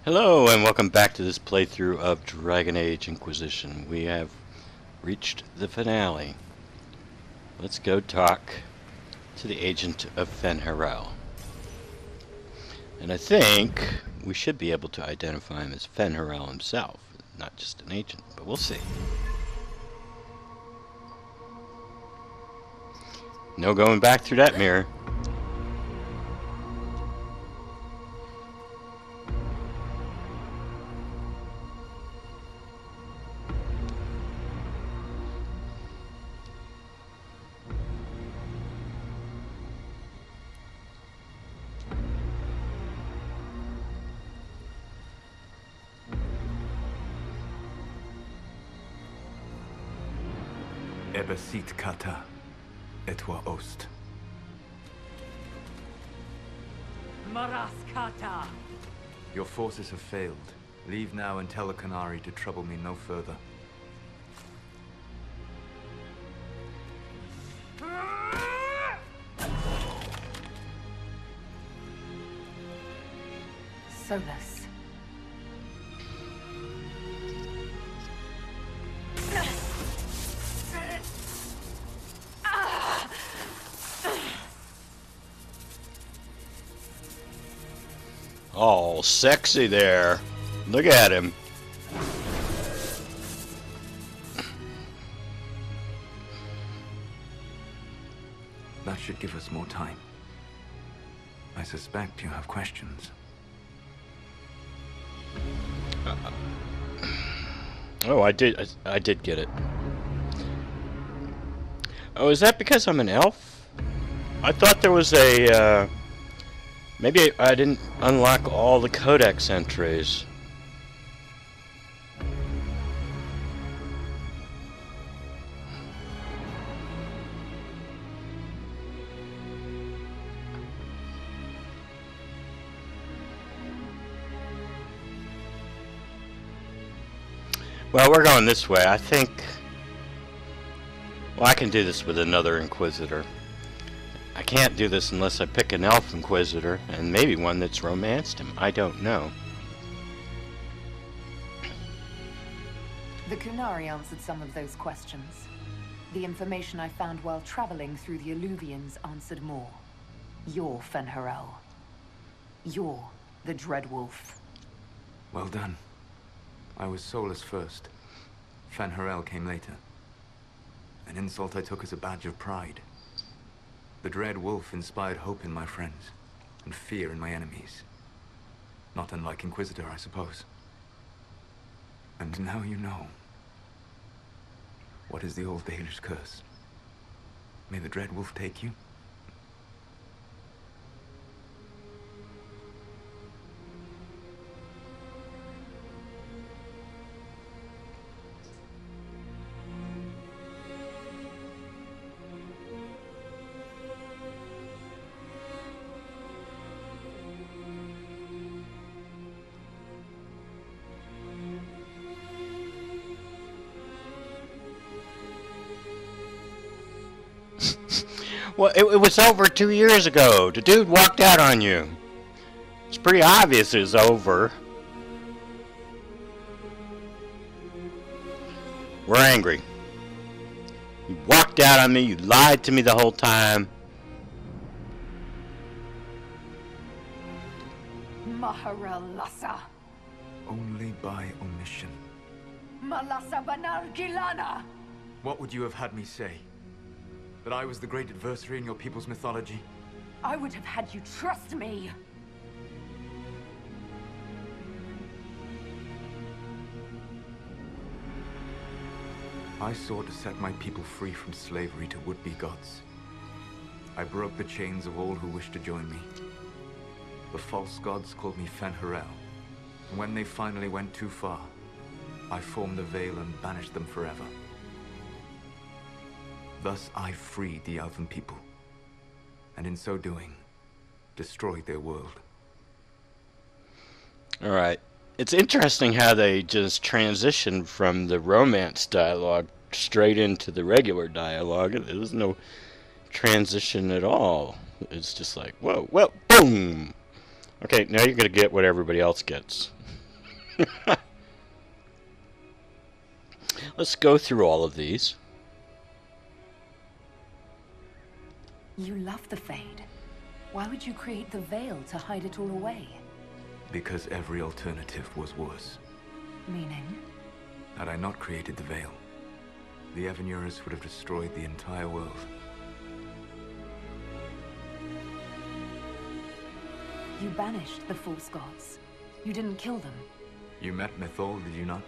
Hello and welcome back to this playthrough of Dragon Age Inquisition. We have reached the finale. Let's go talk to the agent of Fen'Harel. And I think we should be able to identify him as Fen'Harel himself, not just an agent, but we'll see. No going back through that mirror. Ebesit kata, etwa ost. Maraskata! Your forces have failed. Leave now and tell the Canary to trouble me no further. Solas. Oh, sexy there. Look at him. That should give us more time. I suspect you have questions. Oh, I did get it. Oh, is that because I'm an elf? I thought there was a, maybe I didn't unlock all the codex entries. Well, we're going this way. I think... Well, I can do this with another Inquisitor. I can't do this unless I pick an elf Inquisitor, and maybe one that's romanced him. I don't know. The Kunari answered some of those questions. The information I found while traveling through the Alluvians answered more. You're Fen'Harel. You're the Dread Wolf. Well done. I was Solas first. Fen'Harel came later. An insult I took as a badge of pride. The Dread Wolf inspired hope in my friends, and fear in my enemies. Not unlike Inquisitor, I suppose. And now you know. What is the old Dalish curse? May the Dread Wolf take you? Well, it was over 2 years ago. The dude walked out on you. It's pretty obvious it's over. We're angry. You walked out on me. You lied to me the whole time. Maharel Lassa. Only by omission. Malasa Banar Gilana. What would you have had me say? That I was the great adversary in your people's mythology? I would have had you trust me. I sought to set my people free from slavery to would-be gods. I broke the chains of all who wished to join me. The false gods called me Fen'Harel, and when they finally went too far, I formed the Veil and banished them forever. Thus I freed the elven people, and in so doing, destroyed their world. Alright. It's interesting how they just transitioned from the romance dialogue straight into the regular dialogue. There was no transition at all. It's just like, whoa, whoa, boom! Okay, now you're gonna get what everybody else gets. Let's go through all of these. You love the Fade. Why would you create the Veil to hide it all away? Because every alternative was worse. Meaning? Had I not created the Veil, the Evanurus would have destroyed the entire world. You banished the false gods. You didn't kill them. You met Mythol, did you not?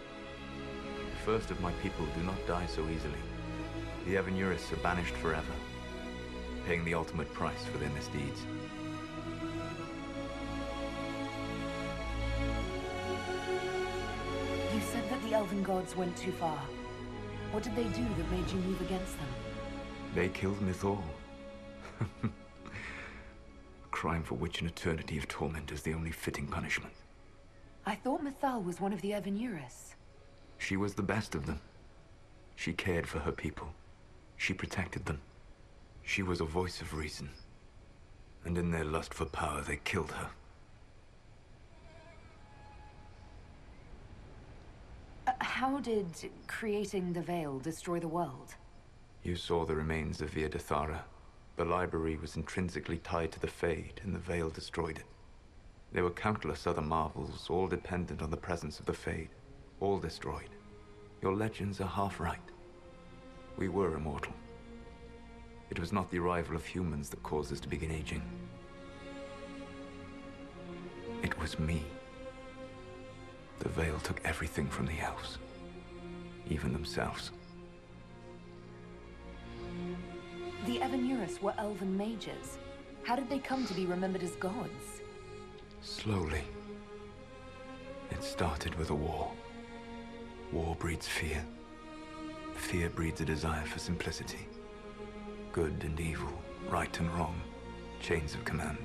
The first of my people do not die so easily. The Evanurus are banished forever, paying the ultimate price for their misdeeds. You said that the elven gods went too far. What did they do that made you move against them? They killed Mythol. A crime for which an eternity of torment is the only fitting punishment. I thought Mythal was one of the Evanurus. She was the best of them. She cared for her people. She protected them. She was a voice of reason. And in their lust for power, they killed her. How did creating the Veil destroy the world? You saw the remains of Via Dethara. The library was intrinsically tied to the Fade, and the Veil destroyed it. There were countless other marvels, all dependent on the presence of the Fade. All destroyed. Your legends are half right. We were immortal. It was not the arrival of humans that caused us to begin aging. It was me. The Veil took everything from the elves. Even themselves. The Evanurus were elven mages. How did they come to be remembered as gods? Slowly. It started with a war. War breeds fear. Fear breeds a desire for simplicity. Good and evil, right and wrong, chains of command.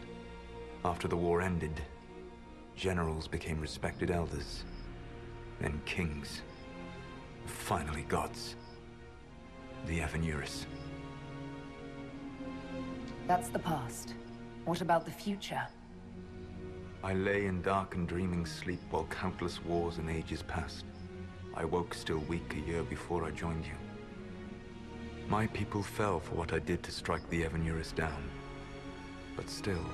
After the war ended, generals became respected elders, then kings, finally gods. The Evanurus. That's the past. What about the future? I lay in dark and dreaming sleep while countless wars and ages passed. I woke still weak a year before I joined you. My people fell for what I did to strike the Evanurus down. But still,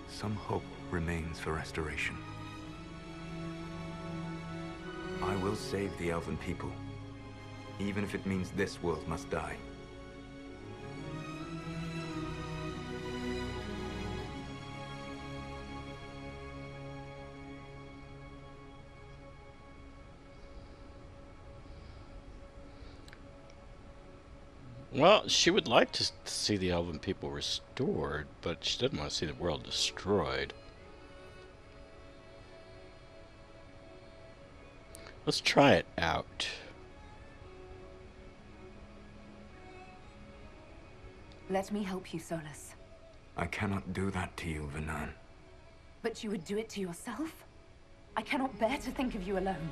some hope remains for restoration. I will save the elven people, even if it means this world must die. Well, she would like to see the elven people restored, but she doesn't want to see the world destroyed. Let's try it out. Let me help you, Solas. I cannot do that to you, Vernan. But you would do it to yourself? I cannot bear to think of you alone.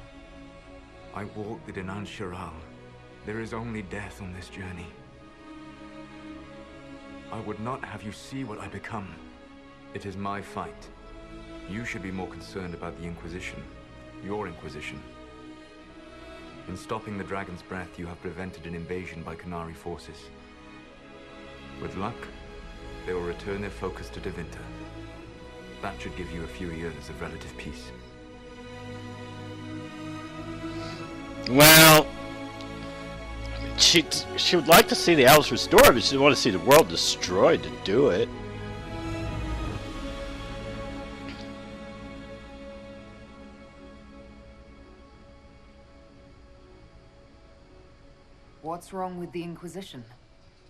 I walk the Dinan Shiral. There is only death on this journey. I would not have you see what I become. It is my fight. You should be more concerned about the Inquisition. Your Inquisition. In stopping the Dragon's Breath, you have prevented an invasion by Qunari forces. With luck, they will return their focus to Devinter. That should give you a few years of relative peace. Well, she would like to see the elves restored, but she doesn't want to see the world destroyed to do it. What's wrong with the Inquisition?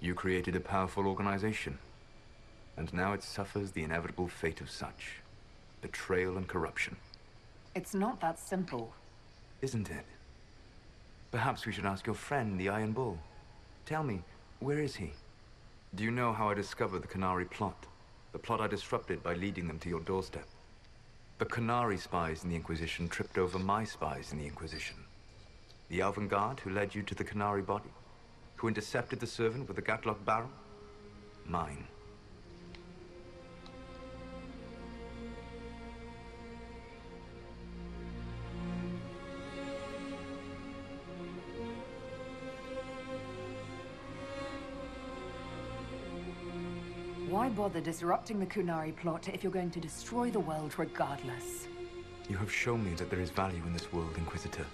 You created a powerful organization, and now it suffers the inevitable fate of such. Betrayal and corruption. It's not that simple. Isn't it? Perhaps we should ask your friend, the Iron Bull. Tell me, where is he? Do you know how I discovered the Qunari plot? The plot I disrupted by leading them to your doorstep. The Qunari spies in the Inquisition tripped over my spies in the Inquisition. The Elven Guard who led you to the Qunari body? Who intercepted the servant with the Gatlock barrel? Mine. Why bother disrupting the Kunari plot if you're going to destroy the world regardless? You have shown me that there is value in this world, Inquisitor.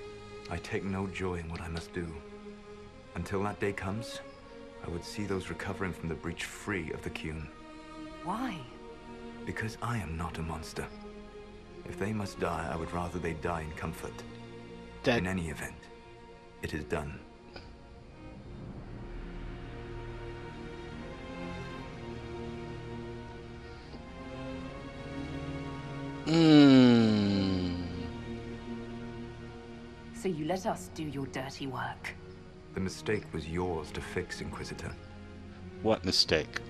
I take no joy in what I must do. Until that day comes, I would see those recovering from the breach free of the Qun. Why? Because I am not a monster. If they must die, I would rather they die in comfort. In any event, it is done. So you let us do your dirty work. The mistake was yours to fix, Inquisitor. What mistake?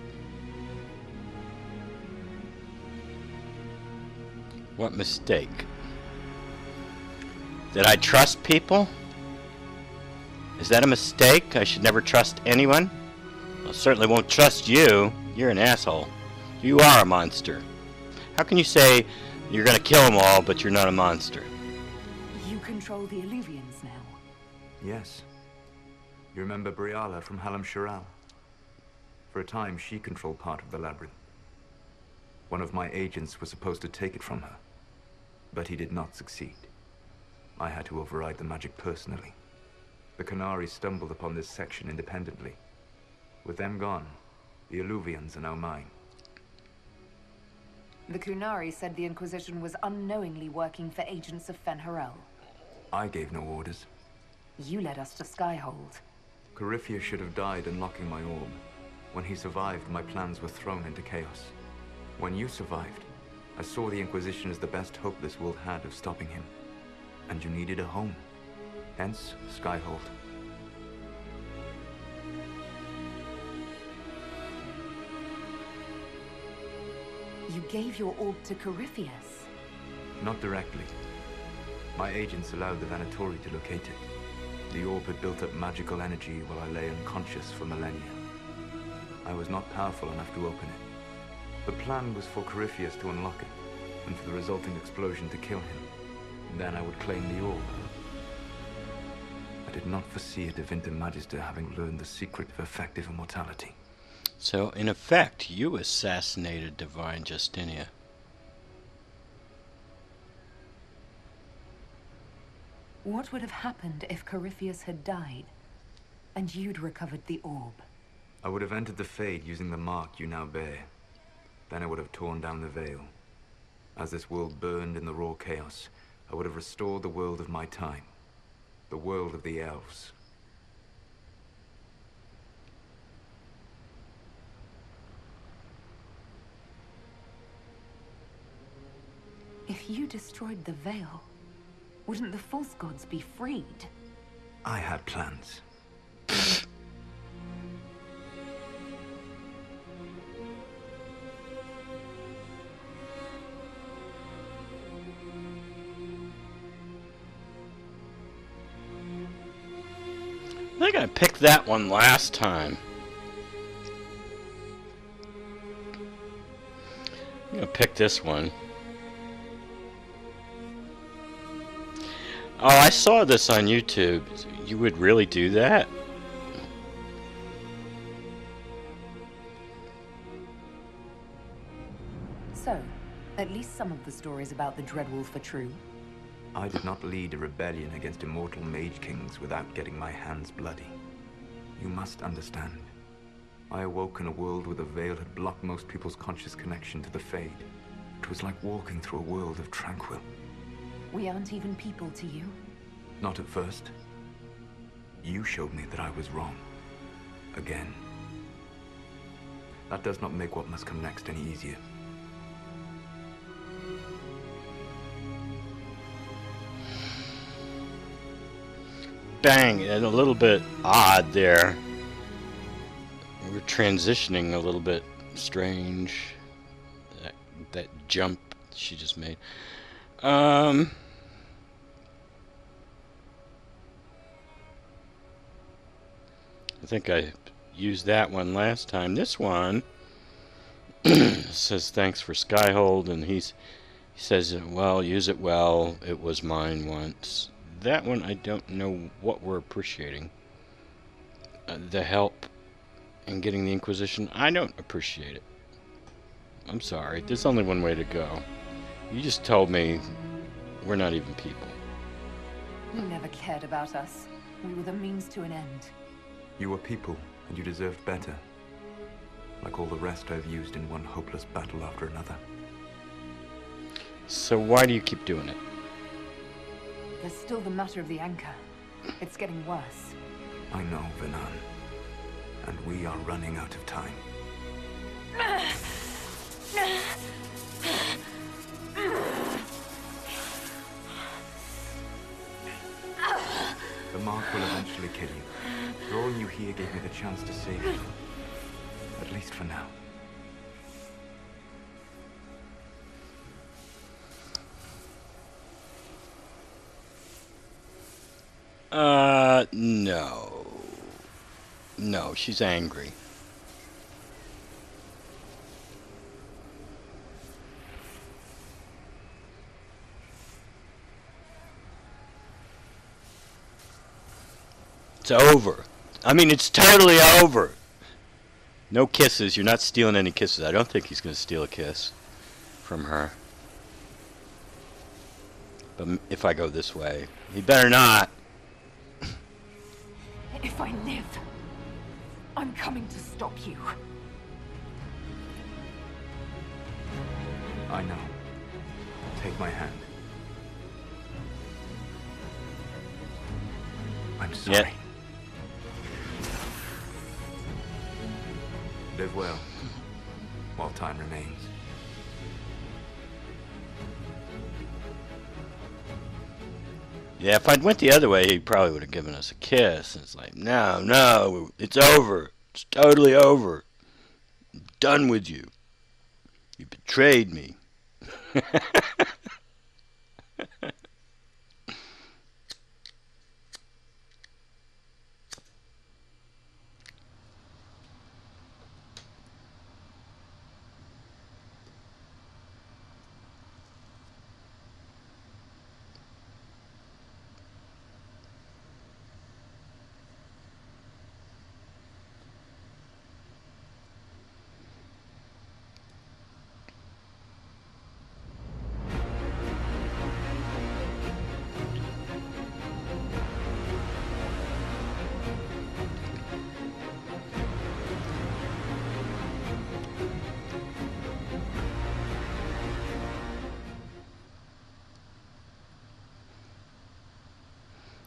What mistake? Did I trust people? Is that a mistake? I should never trust anyone? I certainly won't trust you. You're an asshole. You are a monster. How can you say you're gonna kill them all, but you're not a monster? You control the Illuvians now. Yes. You remember Briala from Halam Shiral? For a time, she controlled part of the labyrinth. One of my agents was supposed to take it from her, but he did not succeed. I had to override the magic personally. The Kunari stumbled upon this section independently. With them gone, the Illuvians are now mine. The Kunari said the Inquisition was unknowingly working for agents of Fen'Harel. I gave no orders. You led us to Skyhold. Corypheus should have died unlocking my orb. When he survived, my plans were thrown into chaos. When you survived, I saw the Inquisition as the best hope this world had of stopping him. And you needed a home. Hence, Skyhold. You gave your orb to Corypheus. Not directly. My agents allowed the Vanatori to locate it. The orb had built up magical energy while I lay unconscious for millennia. I was not powerful enough to open it. The plan was for Corypheus to unlock it, and for the resulting explosion to kill him. Then I would claim the orb. I did not foresee a Divinta Magister having learned the secret of effective immortality. So, in effect, you assassinated Divine Justinia. What would have happened if Corypheus had died, and you'd recovered the orb? I would have entered the Fade using the mark you now bear. Then I would have torn down the veil. As this world burned in the raw chaos, I would have restored the world of my time. The world of the elves. If you destroyed the veil, wouldn't the false gods be freed? I had plans. I think I picked that one last time. I'm gonna pick this one. Oh, I saw this on YouTube. You would really do that? So, at least some of the stories about the Dreadwolf are true. I did not lead a rebellion against immortal mage kings without getting my hands bloody. You must understand. I awoke in a world where the veil had blocked most people's conscious connection to the Fade. It was like walking through a world of tranquil. We aren't even people to you. Not at first. You showed me that I was wrong. Again. That does not make what must come next any easier. Bang, and a little bit odd there. We're transitioning a little bit strange. That jump she just made. I think I used that one last time. This one says thanks for Skyhold, and he says, well, use it well. It was mine once. That one, I don't know what we're appreciating. The help in getting the Inquisition, I don't appreciate it. I'm sorry. There's only one way to go. You just told me we're not even people. You never cared about us. We were the means to an end. You were people, and you deserved better. Like all the rest I've used in one hopeless battle after another. So why do you keep doing it? There's still the matter of the anchor. It's getting worse. I know, Venan. And we are running out of time. The mark will eventually kill you. Drawing you here gave me the chance to save you. At least for now. No. No, she's angry. It's over. I mean, it's totally over. No kisses. You're not stealing any kisses. I don't think he's going to steal a kiss from her. But if I go this way, he better not. If I live, I'm coming to stop you. I know. Take my hand. I'm sorry. Yeah. Live well, while time remains. Yeah, if I'd went the other way, he probably would have given us a kiss. And it's like, no, no, it's over. It's totally over. I'm done with you. You betrayed me.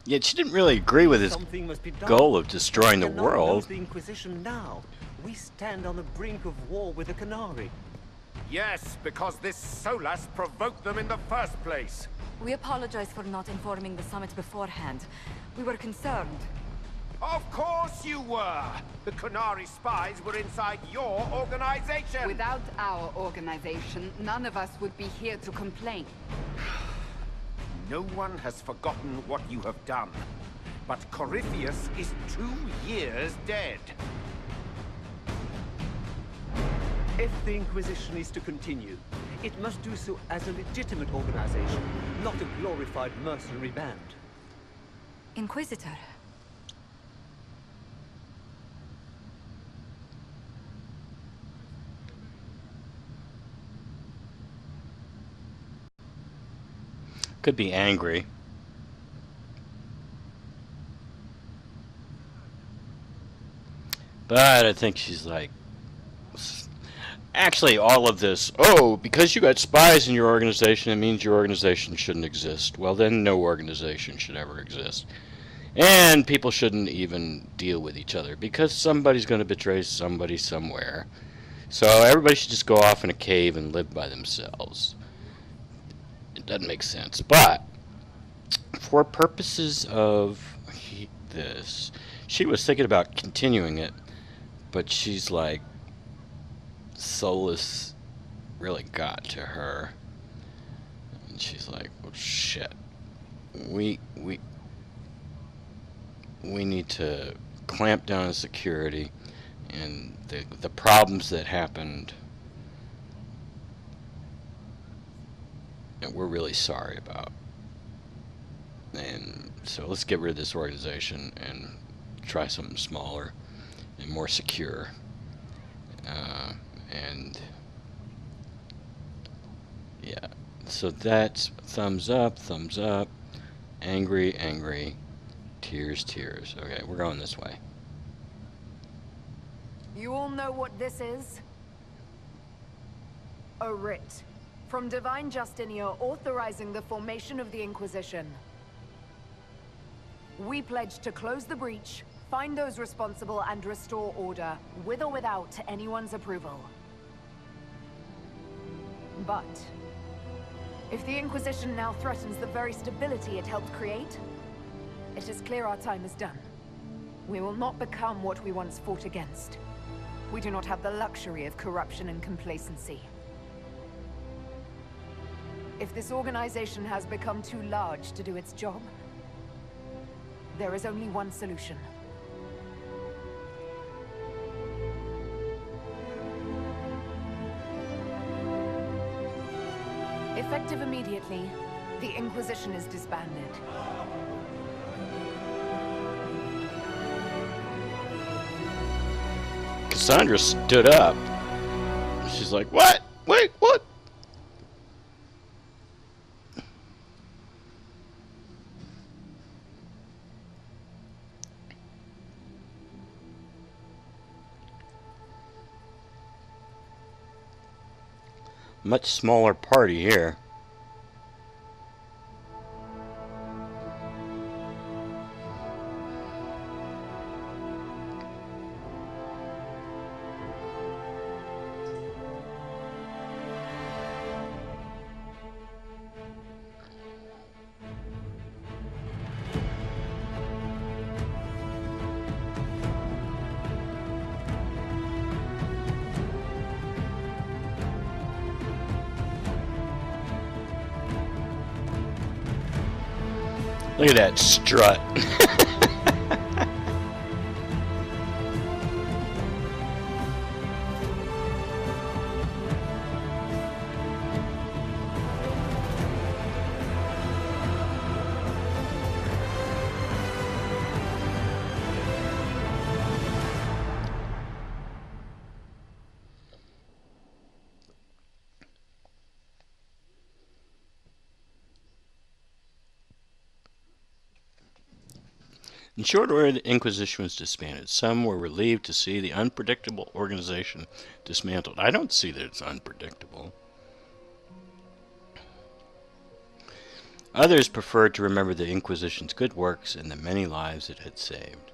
Yet she didn't really agree with his Something must be done. goal of destroying the We cannot world. lose the Inquisition now. We stand on the brink of war with the Canary. Yes, because this Solas provoked them in the first place. We apologize for not informing the summit beforehand. We were concerned. Of course you were! The Canary spies were inside your organization! Without our organization, none of us would be here to complain. No one has forgotten what you have done. But Corypheus is 2 years dead. If the Inquisition is to continue, it must do so as a legitimate organization, not a glorified mercenary band. Inquisitor. Could be angry. But I think she's like... Actually, all of this, oh, because you got spies in your organization, it means your organization shouldn't exist. Well, then no organization should ever exist. And people shouldn't even deal with each other, because somebody's going to betray somebody somewhere. So everybody should just go off in a cave and live by themselves. It doesn't make sense. But for purposes of this, she was thinking about continuing it, but she's like, Solas really got to her, and she's like, well, shit, we need to clamp down on security, and the problems that happened, and we're really sorry about. And so let's get rid of this organization and try something smaller and more secure. And so that's thumbs up, angry, angry, tears, tears. Okay, we're going this way. You all know what this is? A writ from Divine Justinia authorizing the formation of the Inquisition. We pledge to close the breach, find those responsible, and restore order, with or without anyone's approval. But if the Inquisition now threatens the very stability it helped create, it is clear our time is done. We will not become what we once fought against. We do not have the luxury of corruption and complacency. If this organization has become too large to do its job, there is only one solution. Effective immediately, the Inquisition is disbanded. Cassandra stood up. She's like, what? Wait, what? Much smaller party here. Look at that strut. In short order, the Inquisition was disbanded. Some were relieved to see the unpredictable organization dismantled. I don't see that it's unpredictable. Others preferred to remember the Inquisition's good works and the many lives it had saved.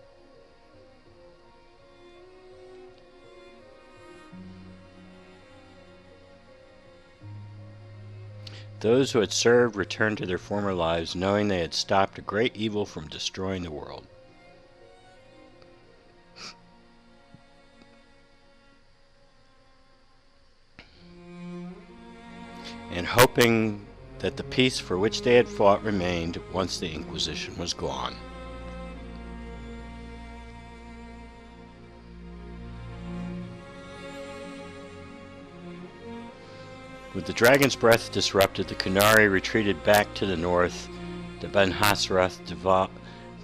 Those who had served returned to their former lives, knowing they had stopped a great evil from destroying the world. And hoping that the peace for which they had fought remained once the Inquisition was gone. With the dragon's breath disrupted, the Qunari retreated back to the north. The Ben Hassarath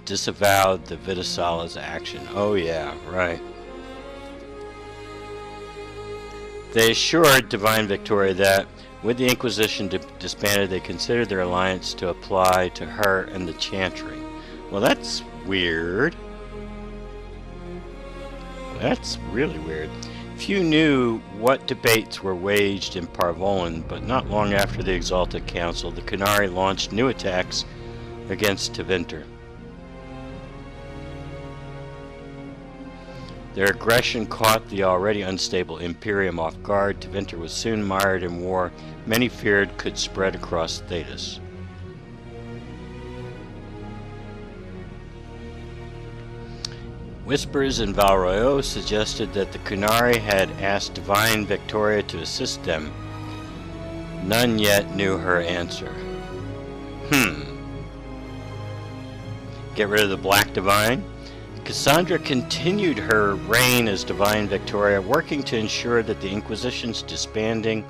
disavowed the Vidasala's action. Oh yeah, right. They assured Divine Victoria that, with the Inquisition disbanded, they considered their alliance to apply to her and the Chantry. Well, that's weird. That's really weird. Few knew what debates were waged in Parvolan, but not long after the Exalted Council, the Qunari launched new attacks against Tevinter. Their aggression caught the already unstable Imperium off guard. Tevinter was soon mired in war many feared could spread across Thedas. Whispers in Valroyo suggested that the Qunari had asked Divine Victoria to assist them. None yet knew her answer. Get rid of the Black Divine? Cassandra continued her reign as Divine Victoria, working to ensure that the Inquisition's disbanding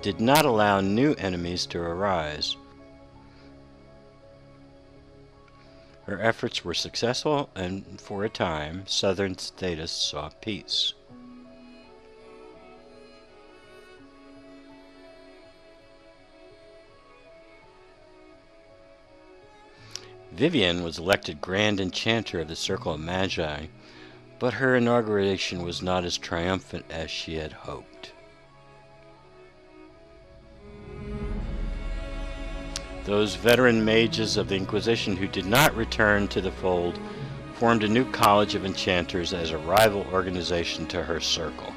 did not allow new enemies to arise. Her efforts were successful, and for a time, southern Thedas saw peace. Vivian was elected Grand Enchanter of the Circle of Magi, but her inauguration was not as triumphant as she had hoped. Those veteran mages of the Inquisition who did not return to the fold formed a new college of enchanters as a rival organization to her circle.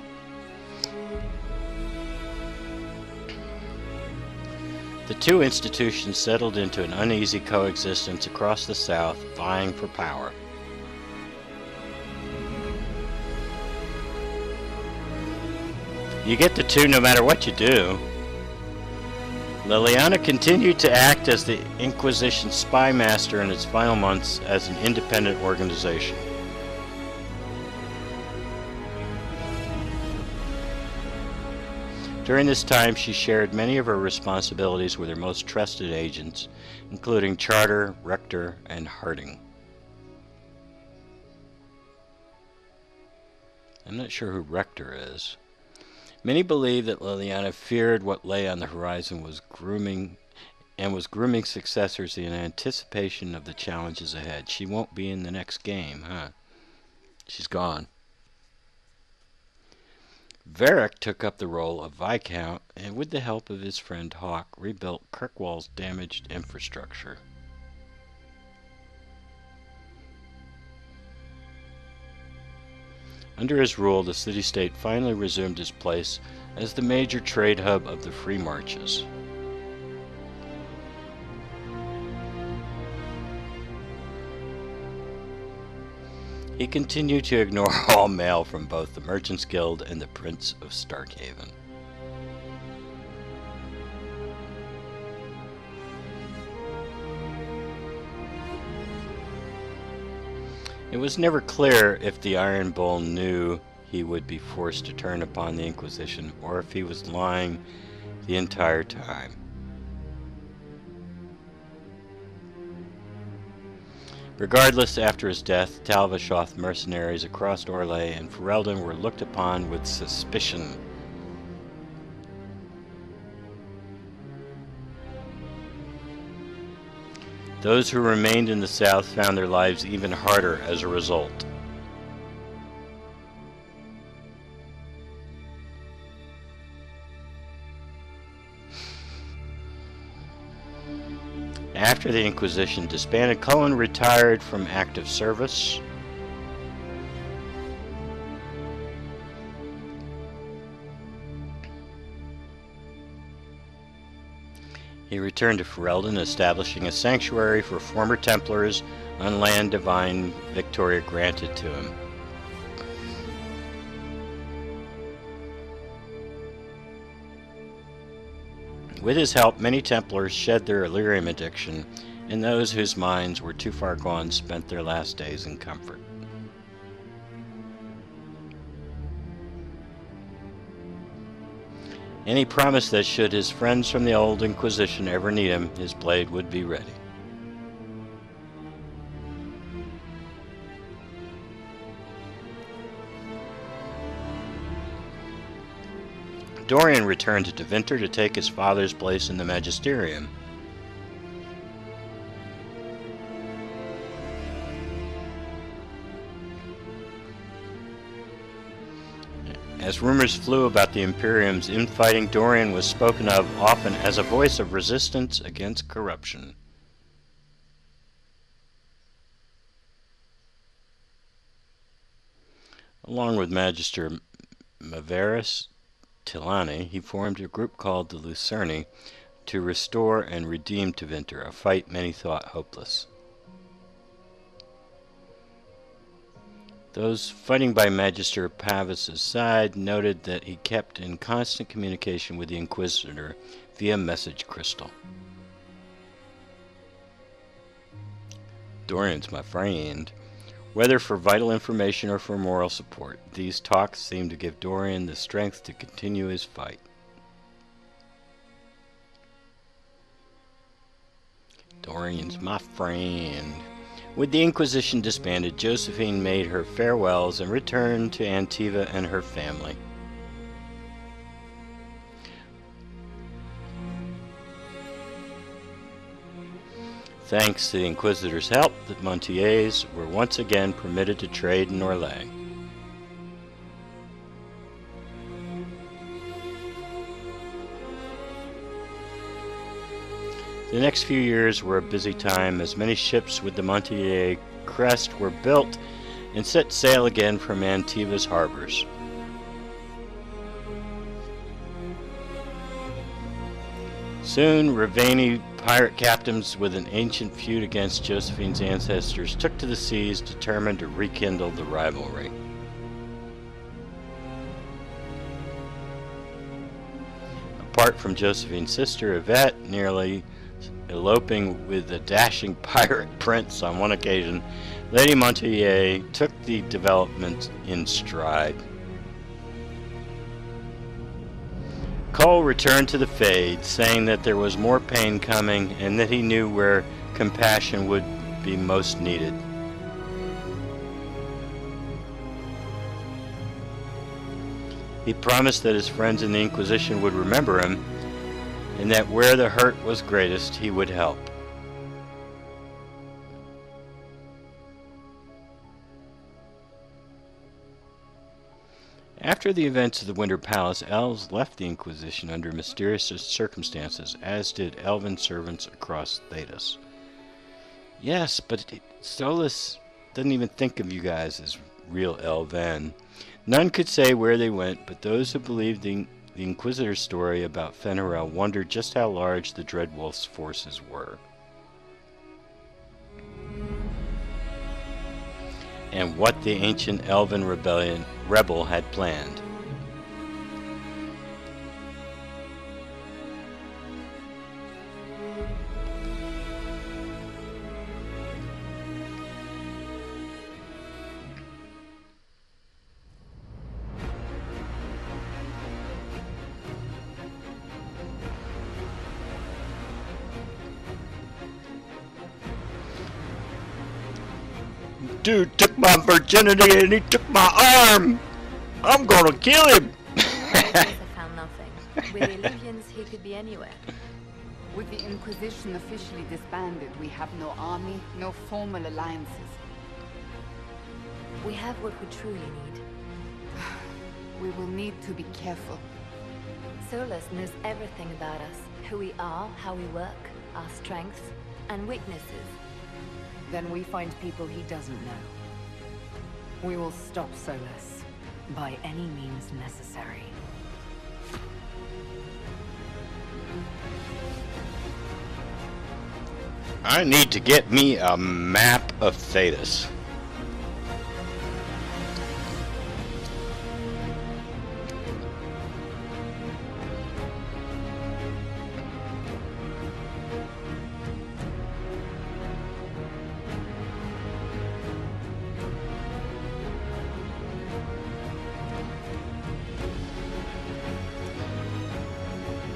The two institutions settled into an uneasy coexistence across the South, vying for power. You get the two no matter what you do. Liliana continued to act as the Inquisition spy master in its final months as an independent organization. During this time, she shared many of her responsibilities with her most trusted agents, including Charter, Rector, and Harding. I'm not sure who Rector is. Many believe that Liliana feared what lay on the horizon was grooming successors in anticipation of the challenges ahead. She won't be in the next game, huh? She's gone. Varric took up the role of Viscount and, with the help of his friend Hawke, rebuilt Kirkwall's damaged infrastructure. Under his rule, the city-state finally resumed its place as the major trade hub of the Free Marches. He continued to ignore all mail from both the Merchants Guild and the Prince of Starkhaven. It was never clear if the Iron Bull knew he would be forced to turn upon the Inquisition, or if he was lying the entire time. Regardless, after his death, Talvashoth mercenaries across Orlais and Ferelden were looked upon with suspicion. Those who remained in the south found their lives even harder as a result. After the Inquisition disbanded, Cullen retired from active service. He returned to Ferelden, establishing a sanctuary for former Templars on land Divine Victoria granted to him. With his help, many Templars shed their Illyrium addiction, and those whose minds were too far gone spent their last days in comfort. And he promised that should his friends from the old Inquisition ever need him, his blade would be ready. Dorian returned to Tevinter to take his father's place in the Magisterium. As rumors flew about the Imperium's infighting, Dorian was spoken of often as a voice of resistance against corruption. Along with Magister Maverus Tilani, he formed a group called the Lucerni to restore and redeem Tevinter, a fight many thought hopeless. Those fighting by Magister Pavis's side noted that he kept in constant communication with the Inquisitor via message crystal. Dorian's my friend. Whether for vital information or for moral support, these talks seemed to give Dorian the strength to continue his fight. Dorian's my friend. With the Inquisition disbanded, Josephine made her farewells and returned to Antiva and her family. Thanks to the Inquisitor's help, the Montiers were once again permitted to trade in Orlais. The next few years were a busy time as many ships with the Montier crest were built and set sail again from Antiva's harbors. Soon, Ravani pirate captains with an ancient feud against Josephine's ancestors took to the seas, determined to rekindle the rivalry. Apart from Josephine's sister Yvette nearly eloping with a dashing pirate prince on one occasion, Lady Montier took the development in stride. Cole returned to the Fade, saying that there was more pain coming and that he knew where compassion would be most needed. He promised that his friends in the Inquisition would remember him, and that where the hurt was greatest, he would help. After the events of the Winter Palace, elves left the Inquisition under mysterious circumstances, as did elven servants across Thedas. Yes, but Solas doesn't even think of you guys as real elven. None could say where they went, but those who believed the Inquisitor's story about Fenrirel wondered just how large the Dreadwolf's forces were. And what the ancient elven rebel had planned. Dude took my virginity and he took my arm. I'm gonna kill him. I found nothing. With the Illuvians, he could be anywhere. With the Inquisition officially disbanded, we have no army, no formal alliances. We have what we truly need. We will need to be careful. Solas knows everything about us. Who we are, how we work, our strengths and weaknesses. Then we find people he doesn't know. We will stop Solas by any means necessary. I need to get me a map of Thedas.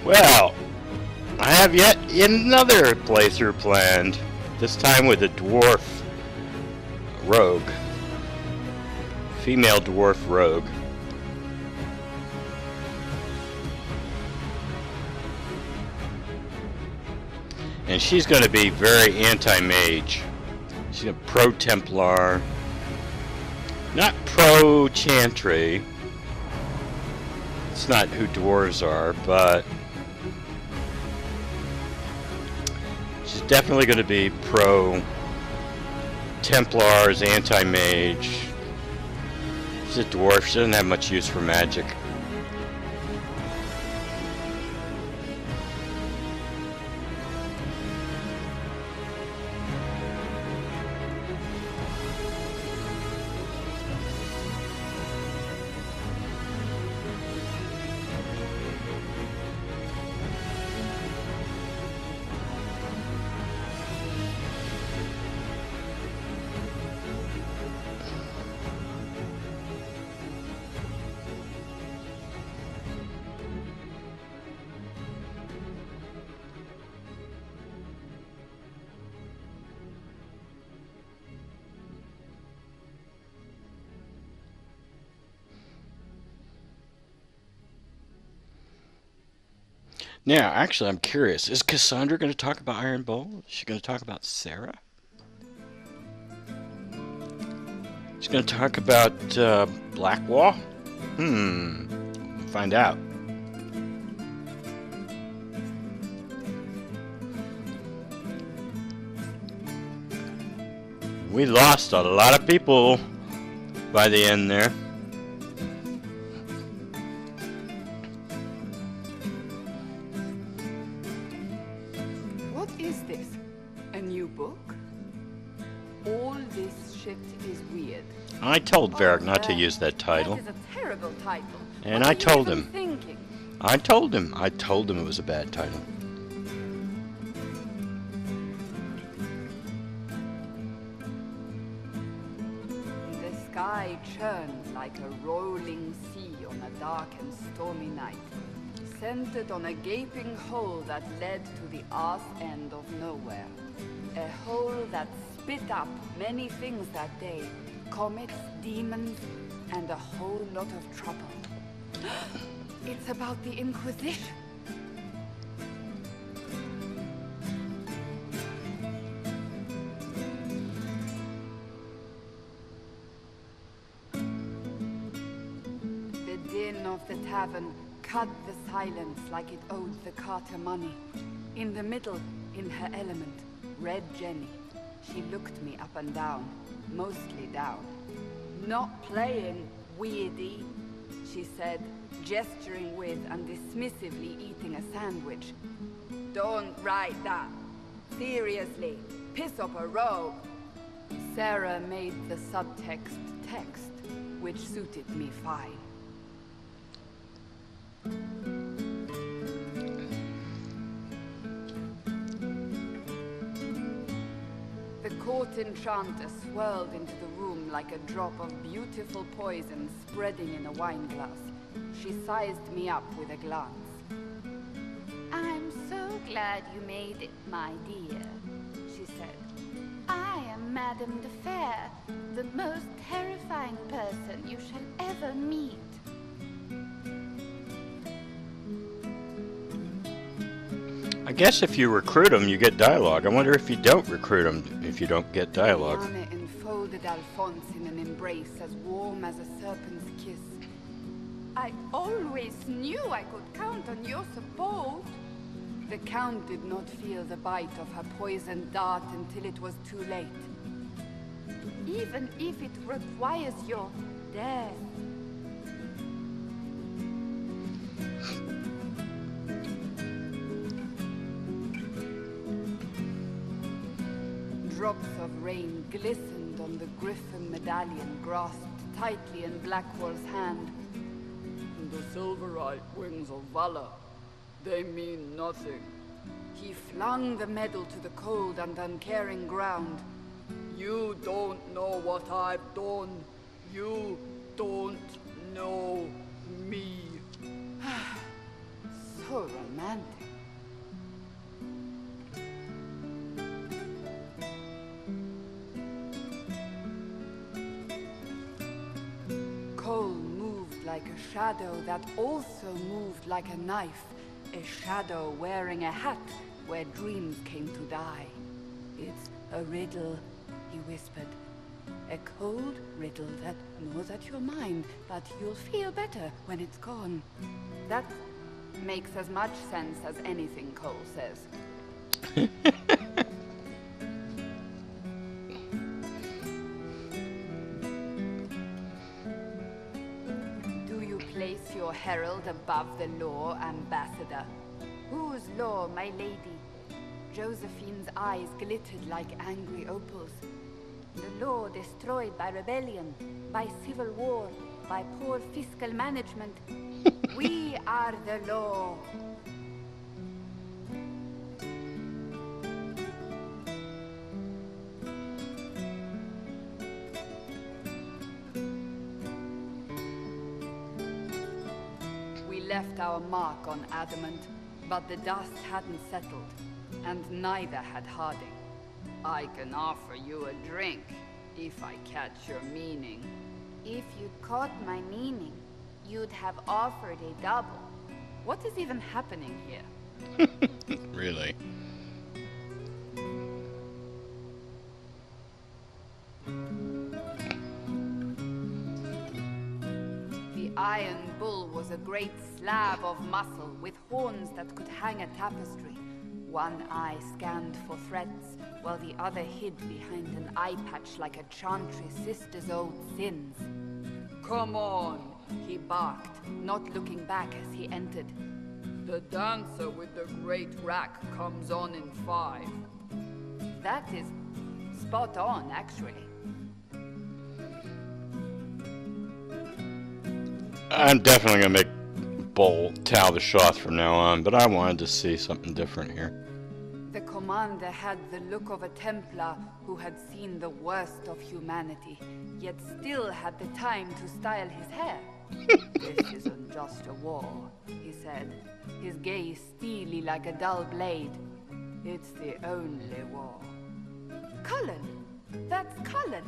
Well, I have yet another playthrough planned, this time with a dwarf rogue. Female dwarf rogue. And she's going to be very anti-mage. She's a pro-Templar. Not pro-Chantry. It's not who dwarves are, but she's definitely going to be pro-Templars, anti-mage. She's a dwarf. She doesn't have much use for magic. Now, actually, I'm curious. Is Cassandra going to talk about Iron Bowl? Is she going to talk about Sarah? She's going to talk about Blackwall? Find out. We lost a lot of people by the end there. What is this? A new book? All this shit is weird. I told Varric not to use that title. That is a terrible title. And What I are you told even him. Thinking? I told him it was a bad title. The sky churned like a rolling sea on a dark and stormy night, centered on a gaping hole that led to the arse end of nowhere. A hole that spit up many things that day. Comets, demons, and a whole lot of trouble. It's about the Inquisition. The din of the tavern cut the silence like it owed the carter money. In the middle, in her element, Red Jenny. She looked me up and down, mostly down. Not playing, weirdy, she said, gesturing with and dismissively eating a sandwich. Don't write that. Seriously, piss up a robe. Sarah made the subtext text, which suited me fine. The court enchanter swirled into the room like a drop of beautiful poison spreading in a wineglass. She sized me up with a glance. I'm so glad you made it, my dear, she said. I am Madame de Fair, the most terrifying person you shall ever meet. I guess if you recruit them, you get dialogue. I wonder if you don't recruit them, if you don't get dialogue. Anna enfolded Alphonse in an embrace as warm as a serpent's kiss. I always knew I could count on your support. The Count did not feel the bite of her poisoned dart until it was too late. Even if it requires your death. Drops of rain glistened on the griffin medallion grasped tightly in Blackwall's hand. The silverite wings of valor, they mean nothing. He flung the medal to the cold and uncaring ground. You don't know what I've done. You don't know me. So romantic. Cole moved like a shadow that also moved like a knife. A shadow wearing a hat where dreams came to die. It's a riddle, he whispered. A cold riddle that gnaws at your mind, but you'll feel better when it's gone. That makes as much sense as anything Cole says. Place your herald above the law, Ambassador. Whose law, my lady? Josephine's eyes glittered like angry opals. The law destroyed by rebellion, by civil war, by poor fiscal management. We are the law. Left our mark on adamant, but the dust hadn't settled, and neither had Harding. I can offer you a drink, if I catch your meaning. If you caught my meaning, you'd have offered a double. What is even happening here? Really? The Iron Bull was a great slab of muscle with horns that could hang a tapestry. One eye scanned for threats, while the other hid behind an eye patch like a chantry sister's old sins. "Come on," he barked, not looking back as he entered. "The dancer with the great rack comes on in 5. That is spot on, actually. I'm definitely gonna make Bull Tal the Shoth from now on, but I wanted to see something different here. The commander had the look of a Templar who had seen the worst of humanity, yet still had the time to style his hair. "This isn't just a war," he said, his gaze steely like a dull blade. "It's the only war." "Cullen! That's Cullen!"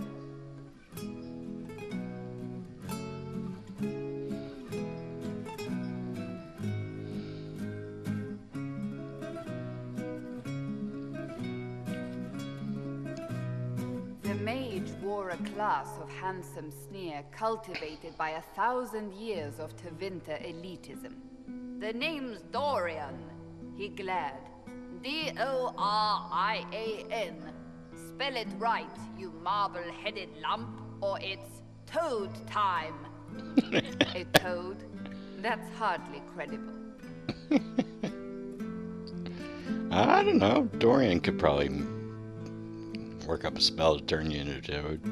The mage wore a class of handsome sneer cultivated by 1,000 years of Tevinter elitism. "The name's Dorian," he glared. "Dorian. Spell it right, you marble-headed lump, or it's toad time." A toad? That's hardly credible. I don't know. Dorian could probably work up a spell to turn you into a toad.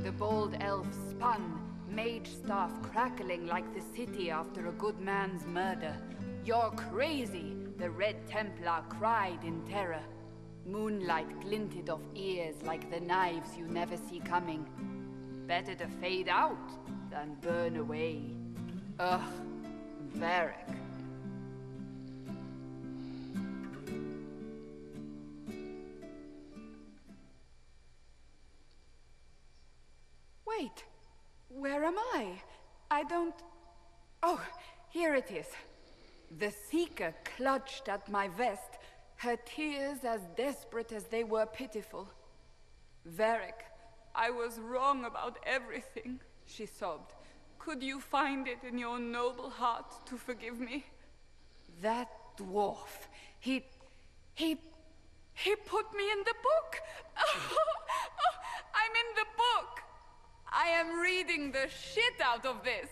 The bold elf spun, mage staff crackling like the city after a good man's murder. "You're crazy!" the Red Templar cried in terror. Moonlight glinted off ears like the knives you never see coming. Better to fade out than burn away. Ugh, Varric. Wait, where am I? I don't... Oh, here it is. The Seeker clutched at my vest, her tears as desperate as they were pitiful. "Varric, I was wrong about everything," she sobbed. "Could you find it in your noble heart to forgive me?" "That dwarf, he put me in the book! I'm in the book! I am reading the shit out of this!"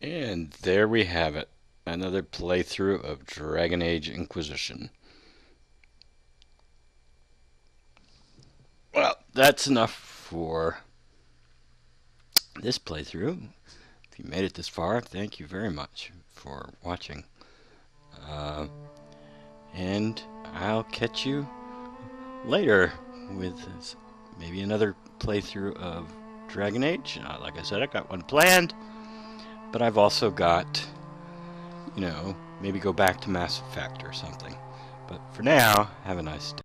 And there we have it. Another playthrough of Dragon Age Inquisition. Well, that's enough for this playthrough. If you made it this far, thank you very much for watching. And I'll catch you later with maybe another playthrough of Dragon Age. Like I said, I got one planned, but I've also got, maybe go back to Mass Effect or something. But for now, have a nice day.